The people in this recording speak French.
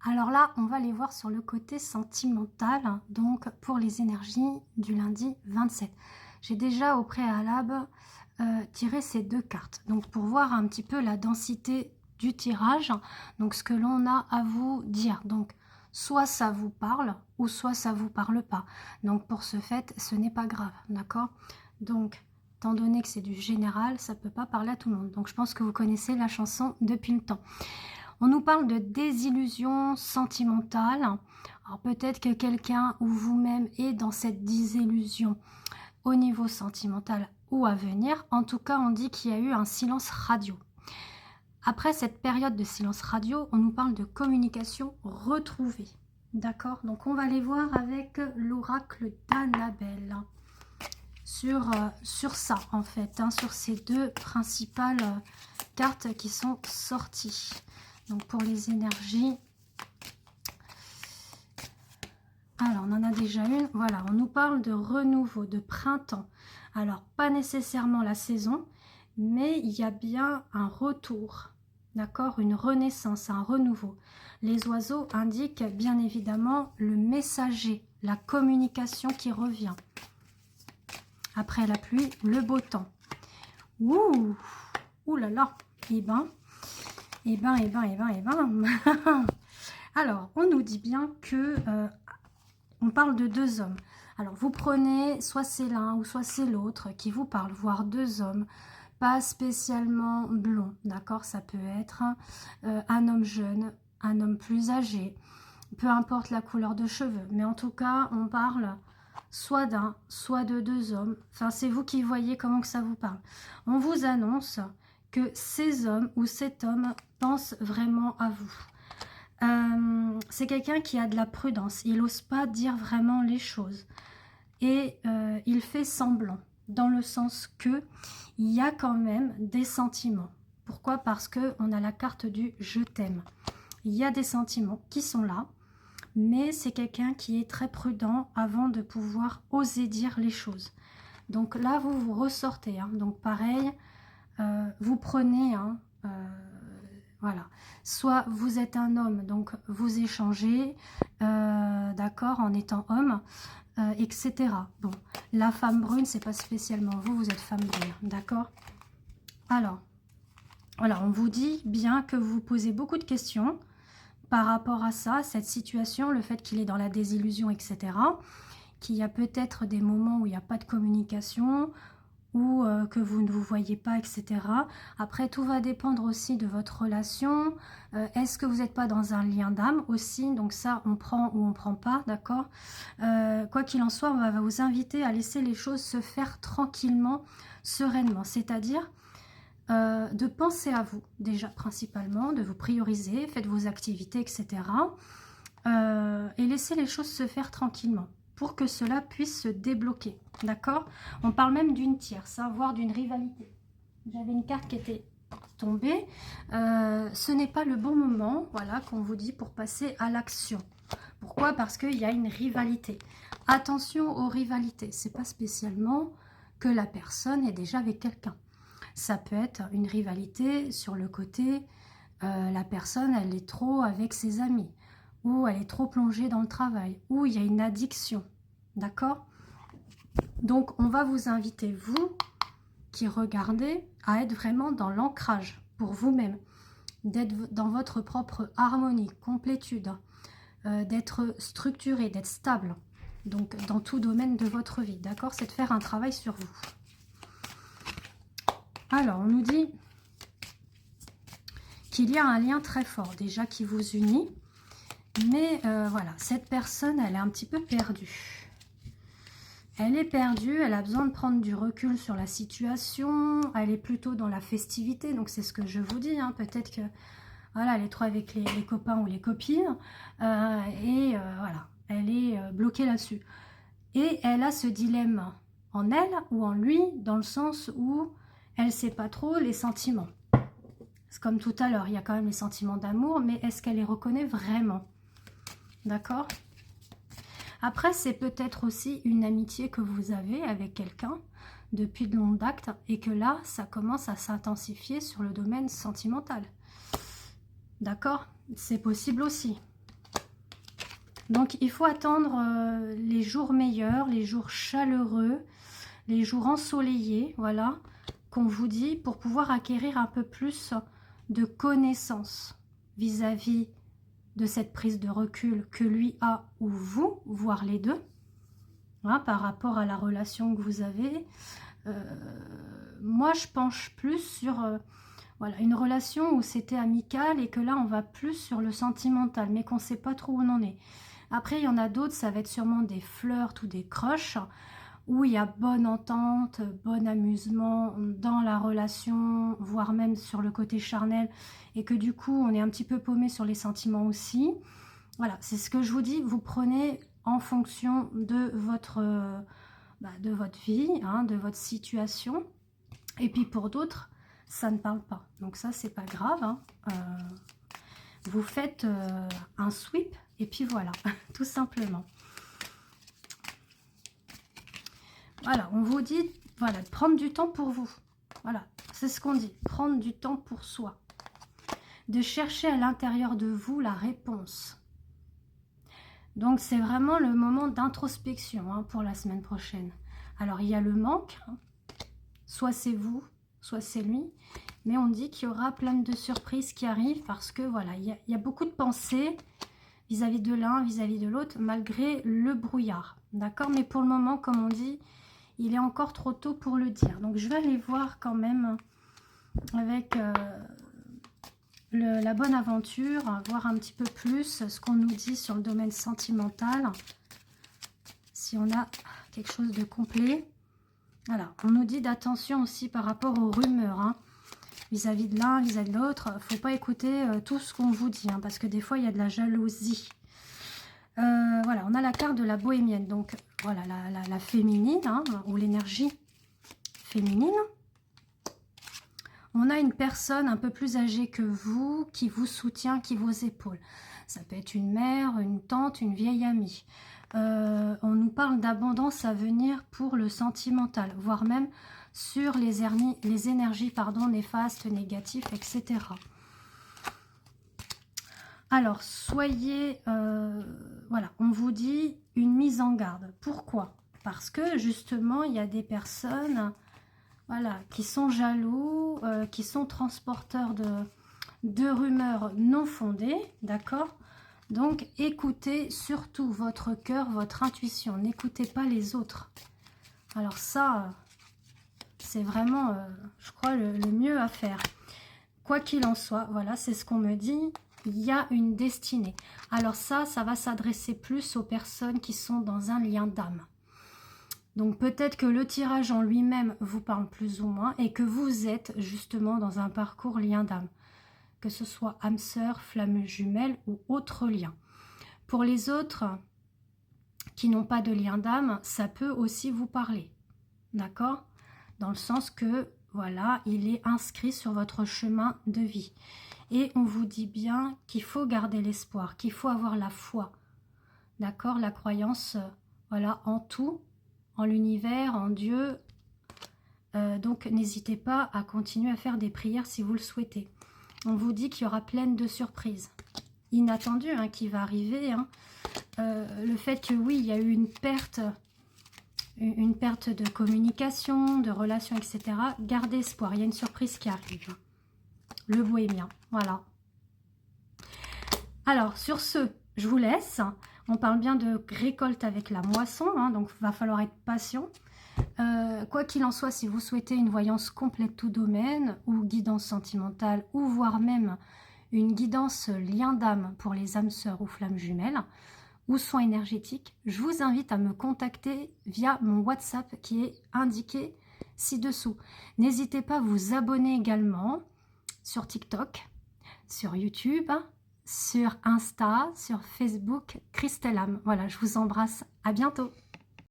Alors là, on va les voir sur le côté sentimental, donc pour les énergies du lundi 27. J'ai déjà au préalable tiré ces deux cartes, donc pour voir un petit peu la densité du tirage, donc ce que l'on a à vous dire. Donc soit ça vous parle, ou soit ça vous parle pas. Donc pour ce fait, ce n'est pas grave, d'accord? Donc, étant donné que c'est du général, ça peut pas parler à tout le monde. Donc je pense que vous connaissez la chanson depuis le temps. On nous parle de désillusion sentimentale. Alors peut-être que quelqu'un ou vous-même est dans cette désillusion au niveau sentimental ou à venir. En tout cas, on dit qu'il y a eu un silence radio. Après cette période de silence radio, on nous parle de communication retrouvée. D'accord? Donc on va aller voir avec l'oracle d'Annabelle sur ça en fait, sur ces deux principales cartes qui sont sorties. Donc pour les énergies, alors on en a déjà une, voilà, on nous parle de renouveau, de printemps. Alors pas nécessairement la saison, mais il y a bien un retour, d'accord, une renaissance, un renouveau. Les oiseaux indiquent bien évidemment le messager, la communication qui revient. Après la pluie, le beau temps. Ouh, ouh là là, eh ben. Alors, on nous dit bien que on parle de deux hommes. Alors, vous prenez, soit c'est l'un ou soit c'est l'autre qui vous parle, voire deux hommes, pas spécialement blonds, d'accord? Ça peut être un homme jeune, un homme plus âgé, peu importe la couleur de cheveux. Mais en tout cas, on parle soit d'un, soit de deux hommes. Enfin, c'est vous qui voyez comment que ça vous parle. On vous annonce que ces hommes ou cet homme pense vraiment à vous. C'est quelqu'un qui a de la prudence. Il n'ose pas dire vraiment les choses. Et il fait semblant. Dans le sens que il y a quand même des sentiments. Pourquoi? Parce qu'on a la carte du je t'aime. Il y a des sentiments qui sont là. Mais c'est quelqu'un qui est très prudent avant de pouvoir oser dire les choses. Donc là, vous vous ressortez. Donc pareil, vous prenez... voilà, soit vous êtes un homme, donc vous échangez, d'accord, en étant homme, etc. Bon, la femme brune, c'est pas spécialement vous, vous êtes femme brune, d'accord. Alors, voilà, on vous dit bien que vous posez beaucoup de questions par rapport à ça, cette situation, le fait qu'il est dans la désillusion, etc. Qu'il y a peut-être des moments où il n'y a pas de communication, ou que vous ne vous voyez pas, etc. Après, tout va dépendre aussi de votre relation. Est-ce que vous n'êtes pas dans un lien d'âme aussi? Donc ça, on prend ou on ne prend pas, d'accord. Quoi qu'il en soit, on va vous inviter à laisser les choses se faire tranquillement, sereinement. C'est-à-dire de penser à vous, déjà principalement, de vous prioriser, faites vos activités, etc. Et laissez les choses se faire tranquillement, pour que cela puisse se débloquer, d'accord? On parle même d'une tierce, voire d'une rivalité. J'avais une carte qui était tombée. Ce n'est pas le bon moment, voilà, qu'on vous dit pour passer à l'action. Pourquoi? Parce qu'il y a une rivalité. Attention aux rivalités. C'est pas spécialement que la personne est déjà avec quelqu'un. Ça peut être une rivalité sur le côté, la personne, elle est trop avec ses amis, ou elle est trop plongée dans le travail, ou il y a une addiction, d'accord? Donc, on va vous inviter, vous, qui regardez, à être vraiment dans l'ancrage pour vous-même, d'être dans votre propre harmonie, complétude, d'être structuré, d'être stable, donc dans tout domaine de votre vie, d'accord? C'est de faire un travail sur vous. Alors, on nous dit qu'il y a un lien très fort déjà qui vous unit. Mais voilà, cette personne, elle est un petit peu perdue. Elle est perdue, elle a besoin de prendre du recul sur la situation. Elle est plutôt dans la festivité, donc c'est ce que je vous dis. Peut-être que voilà, elle est trop avec les copains ou les copines. Voilà, elle est bloquée là-dessus. Et elle a ce dilemme en elle ou en lui, dans le sens où elle ne sait pas trop les sentiments. C'est comme tout à l'heure, il y a quand même les sentiments d'amour, mais est-ce qu'elle les reconnaît vraiment? D'accord? Après, c'est peut-être aussi une amitié que vous avez avec quelqu'un depuis de longue date et que là, ça commence à s'intensifier sur le domaine sentimental. D'accord? C'est possible aussi. Donc il faut attendre les jours meilleurs, les jours chaleureux, les jours ensoleillés, voilà, qu'on vous dit, pour pouvoir acquérir un peu plus de connaissances vis-à-vis de cette prise de recul que lui a ou vous, voire les deux, hein, par rapport à la relation que vous avez. Moi, je penche plus sur voilà, une relation où c'était amical et que là, on va plus sur le sentimental, mais qu'on ne sait pas trop où on en est. Après, il y en a d'autres, ça va être sûrement des flirts ou des crushs, où il y a bonne entente, bon amusement dans la relation, voire même sur le côté charnel, et que du coup, on est un petit peu paumé sur les sentiments aussi. Voilà, c'est ce que je vous dis, vous prenez en fonction de votre vie, hein, de votre situation. Et puis pour d'autres, ça ne parle pas. Donc ça, c'est pas grave, hein. Vous faites un sweep et puis voilà, tout simplement. Voilà, on vous dit, voilà, de prendre du temps pour vous. Voilà, c'est ce qu'on dit, prendre du temps pour soi. De chercher à l'intérieur de vous la réponse. Donc c'est vraiment le moment d'introspection, hein, pour la semaine prochaine. Alors il y a le manque, hein. Soit c'est vous, soit c'est lui. Mais on dit qu'il y aura plein de surprises qui arrivent parce que voilà, il y a beaucoup de pensées vis-à-vis de l'un, vis-à-vis de l'autre, malgré le brouillard. D'accord? Mais pour le moment, comme on dit, il est encore trop tôt pour le dire. Donc je vais aller voir quand même avec la bonne aventure, voir un petit peu plus ce qu'on nous dit sur le domaine sentimental. Si on a quelque chose de complet. Voilà, on nous dit d'attention aussi par rapport aux rumeurs, hein. Vis-à-vis de l'un, vis-à-vis de l'autre. Il ne faut pas écouter tout ce qu'on vous dit, hein, parce que des fois, il y a de la jalousie. Voilà, on a la carte de la bohémienne. Donc, voilà, la féminine, hein, ou l'énergie féminine. On a une personne un peu plus âgée que vous, qui vous soutient, qui vous épaule. Ça peut être une mère, une tante, une vieille amie. On nous parle d'abondance à venir pour le sentimental, voire même sur les énergies néfastes, négatives, etc. Alors, soyez... voilà, on vous dit une mise en garde. Pourquoi? Parce que, justement, il y a des personnes, voilà, qui sont jaloux, qui sont transporteurs de rumeurs non fondées, d'accord? Donc, écoutez surtout votre cœur, votre intuition. N'écoutez pas les autres. Alors ça, c'est vraiment, je crois, le mieux à faire. Quoi qu'il en soit, voilà, c'est ce qu'on me dit. Il y a une destinée. Alors ça va s'adresser plus aux personnes qui sont dans un lien d'âme. Donc peut-être que le tirage en lui-même vous parle plus ou moins et que vous êtes justement dans un parcours lien d'âme. Que ce soit âme sœur, flamme jumelle ou autre lien. Pour les autres qui n'ont pas de lien d'âme, ça peut aussi vous parler. D'accord? Dans le sens que, voilà, il est inscrit sur votre chemin de vie. Et on vous dit bien qu'il faut garder l'espoir, qu'il faut avoir la foi. D'accord? La croyance, voilà, en tout, en l'univers, en Dieu. Donc n'hésitez pas à continuer à faire des prières si vous le souhaitez. On vous dit qu'il y aura plein de surprises inattendues, hein, qui va arriver. Hein. Le fait que oui, il y a eu une perte de communication, de relations, etc. Gardez espoir, il y a une surprise qui arrive. Le bohémien, voilà. Alors, sur ce, je vous laisse. On parle bien de récolte avec la moisson, hein, donc il va falloir être patient. Quoi qu'il en soit, si vous souhaitez une voyance complète tout domaine, ou guidance sentimentale, ou voire même une guidance lien d'âme pour les âmes sœurs ou flammes jumelles, ou soins énergétiques, je vous invite à me contacter via mon WhatsApp qui est indiqué ci-dessous. N'hésitez pas à vous abonner également sur TikTok, sur YouTube, sur Insta, sur Facebook, Christelle Âme. Voilà, je vous embrasse. À bientôt.